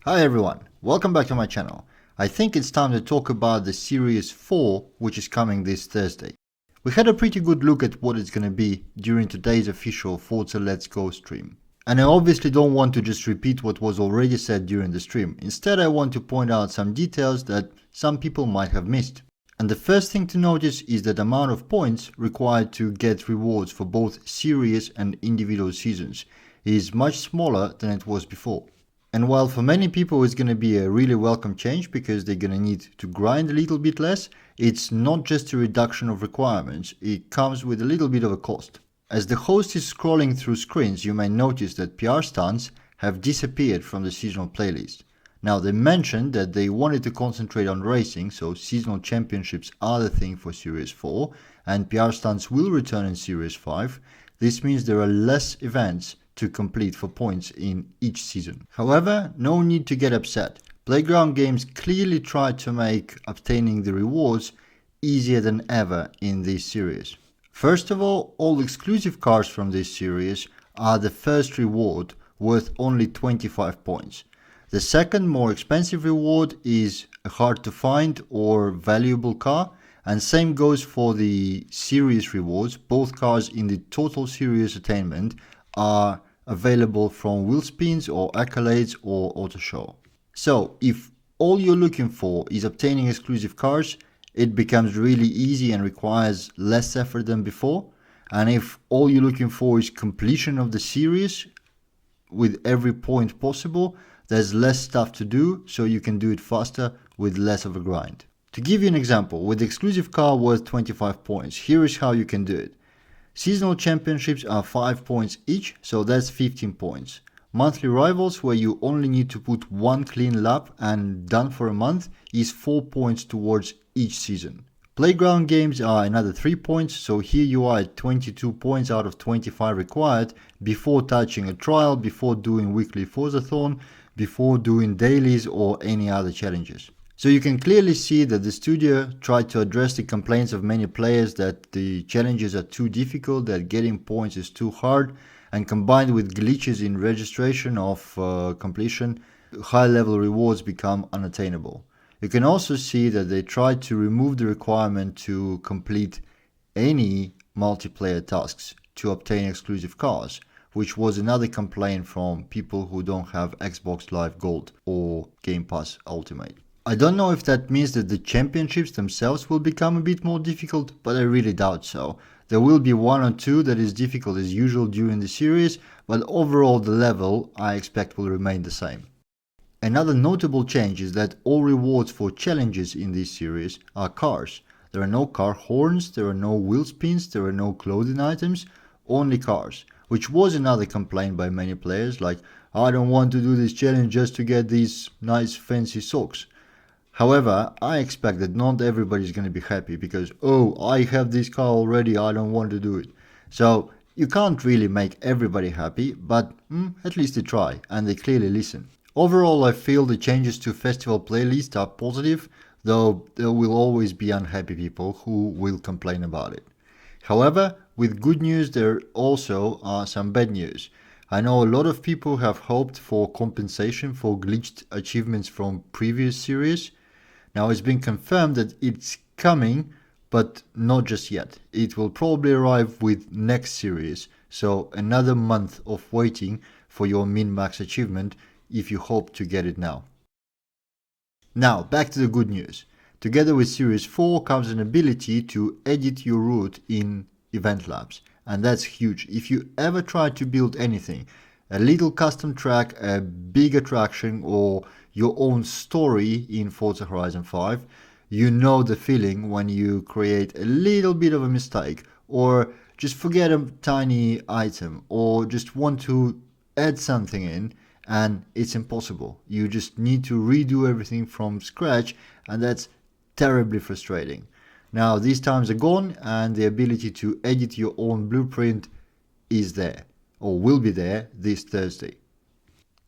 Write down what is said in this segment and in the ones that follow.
Hi everyone, welcome back to my channel. I think it's time to talk about the Series 4 which is coming this Thursday. We had a pretty good look at what it's gonna be during today's official Forza Let's Go stream. And I obviously don't want to just repeat what was already said during the stream. Instead, I want to point out some details that some people might have missed. And the first thing to notice is that the amount of points required to get rewards for both series and individual seasons is much smaller than it was before. And while for many people it's going to be a really welcome change because they're going to need to grind a little bit less, it's not just a reduction of requirements, it comes with a little bit of a cost. As the host is scrolling through screens, you may notice that PR stunts have disappeared from the seasonal playlist. Now, they mentioned that they wanted to concentrate on racing, so seasonal championships are the thing for Series 4, and PR stunts will return in Series 5. This means there are less events to complete for points in each season. However, no need to get upset. Playground Games clearly tried to make obtaining the rewards easier than ever in this series. First of all exclusive cars from this series are the first reward, worth only 25 points. The second, more expensive reward is a hard to find or valuable car, and same goes for the series rewards. Both cars in the total series attainment are available from wheel spins or accolades or auto show. So if all you're looking for is obtaining exclusive cars, it becomes really easy and requires less effort than before. And if all you're looking for is completion of the series with every point possible, there's less stuff to do, so you can do it faster with less of a grind. To give you an example, with the exclusive car worth 25 points, here is how you can do it. Seasonal championships are 5 points each, so that's 15 points. Monthly rivals, where you only need to put one clean lap and done for a month, is 4 points towards each season. Playground games are another 3 points, so here you are at 22 points out of 25 required before touching a trial, before doing weekly Forzathon, before doing dailies or any other challenges. So you can clearly see that the studio tried to address the complaints of many players that the challenges are too difficult, that getting points is too hard, and combined with glitches in registration of completion, high-level rewards become unattainable. You can also see that they tried to remove the requirement to complete any multiplayer tasks to obtain exclusive cars, which was another complaint from people who don't have Xbox Live Gold or Game Pass Ultimate. I don't know if that means that the championships themselves will become a bit more difficult, but I really doubt so. There will be one or two that is difficult as usual during the series, but overall the level I expect will remain the same. Another notable change is that all rewards for challenges in this series are cars. There are no car horns, there are no wheel spins, there are no clothing items, only cars. Which was another complaint by many players, like, I don't want to do this challenge just to get these nice fancy socks. However, I expect that not everybody is going to be happy because, oh, I have this car already, I don't want to do it. So you can't really make everybody happy, but at least they try, and they clearly listen. Overall, I feel the changes to festival playlist are positive, though there will always be unhappy people who will complain about it. However, with good news there also are some bad news. I know a lot of people have hoped for compensation for glitched achievements from previous series. Now it's been confirmed that it's coming, but not just yet. It will probably arrive with next series, so another month of waiting for your min-max achievement if you hope to get it now. Now, back to the good news. Together with Series 4 comes an ability to edit your route in Event Labs, and that's huge. If you ever try to build anything, a little custom track, a big attraction, or your own story in Forza Horizon 5, you know the feeling when you create a little bit of a mistake, or just forget a tiny item, or just want to add something in, and it's impossible. You just need to redo everything from scratch, and that's terribly frustrating. Now these times are gone, and the ability to edit your own blueprint is there, or will be there this Thursday.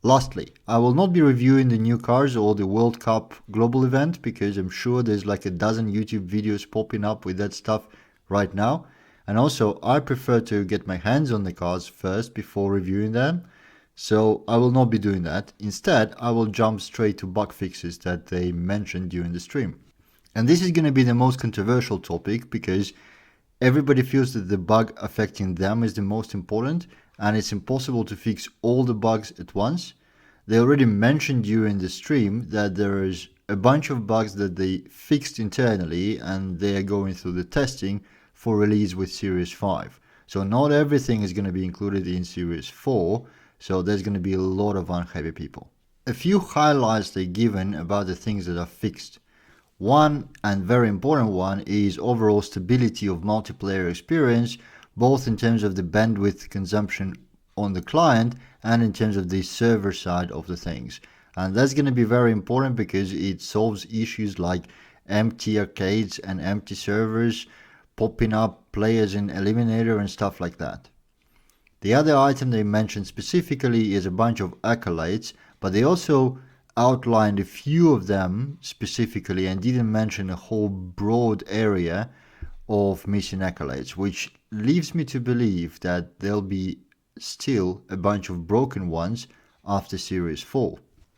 Lastly, I will not be reviewing the new cars or the World Cup global event because I'm sure there's like a dozen YouTube videos popping up with that stuff right now. And also, I prefer to get my hands on the cars first before reviewing them. So I will not be doing that. Instead, I will jump straight to bug fixes that they mentioned during the stream. And this is going to be the most controversial topic because everybody feels that the bug affecting them is the most important, and it's impossible to fix all the bugs at once. They already mentioned during the stream that there is a bunch of bugs that they fixed internally and they are going through the testing for release with Series 5. So not everything is going to be included in Series 4, so there's going to be a lot of unhappy people. A few highlights they're given about the things that are fixed. One, and very important one, is overall stability of multiplayer experience, both in terms of the bandwidth consumption on the client and in terms of the server side of the things. And that's going to be very important because it solves issues like empty arcades and empty servers, popping up players in Eliminator and stuff like that. The other item they mentioned specifically is a bunch of accolades, but they also outlined a few of them specifically and didn't mention a whole broad area of missing accolades, which leaves me to believe that there'll be still a bunch of broken ones after Series 4.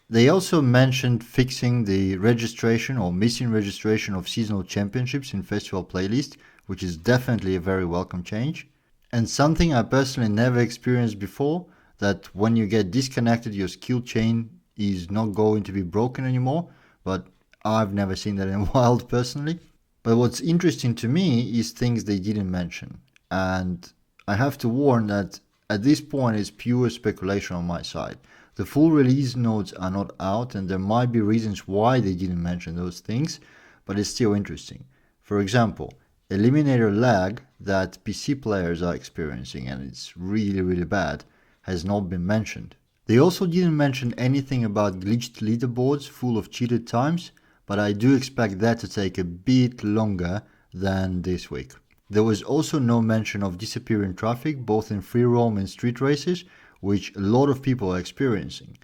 They also mentioned fixing the registration or missing registration of seasonal championships in festival playlist, which is definitely a very welcome change. And something I personally never experienced before, that when you get disconnected, your skill chain is not going to be broken anymore, but I've never seen that in Wild personally. But what's interesting to me is things they didn't mention. And I have to warn that at this point it's pure speculation on my side. The full release notes are not out and there might be reasons why they didn't mention those things, but it's still interesting. For example, Eliminator lag that PC players are experiencing, and it's really bad, has not been mentioned. They also didn't mention anything about glitched leaderboards full of cheated times, but I do expect that to take a bit longer than this week. There was also no mention of disappearing traffic both in free roam and street races, which a lot of people are experiencing.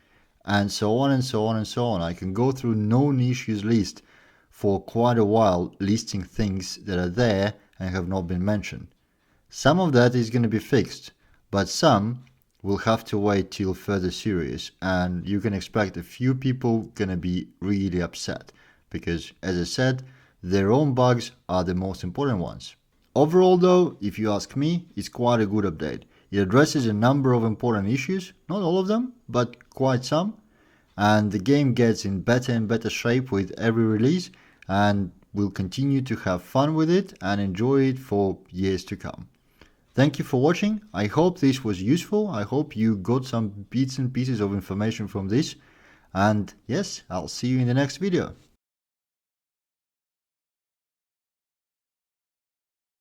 And so on and so on and so on. I can go through known issues list for quite a while, listing things that are there and have not been mentioned. Some of that is going to be fixed, but some will have to wait till further series, and you can expect a few people gonna be really upset because, as I said, their own bugs are the most important ones. Overall though, if you ask me, it's quite a good update. It addresses a number of important issues, not all of them, but quite some, and the game gets in better and better shape with every release, and we'll continue to have fun with it and enjoy it for years to come. Thank you for watching. I hope this was useful. I hope you got some bits and pieces of information from this. And yes, I'll see you in the next video.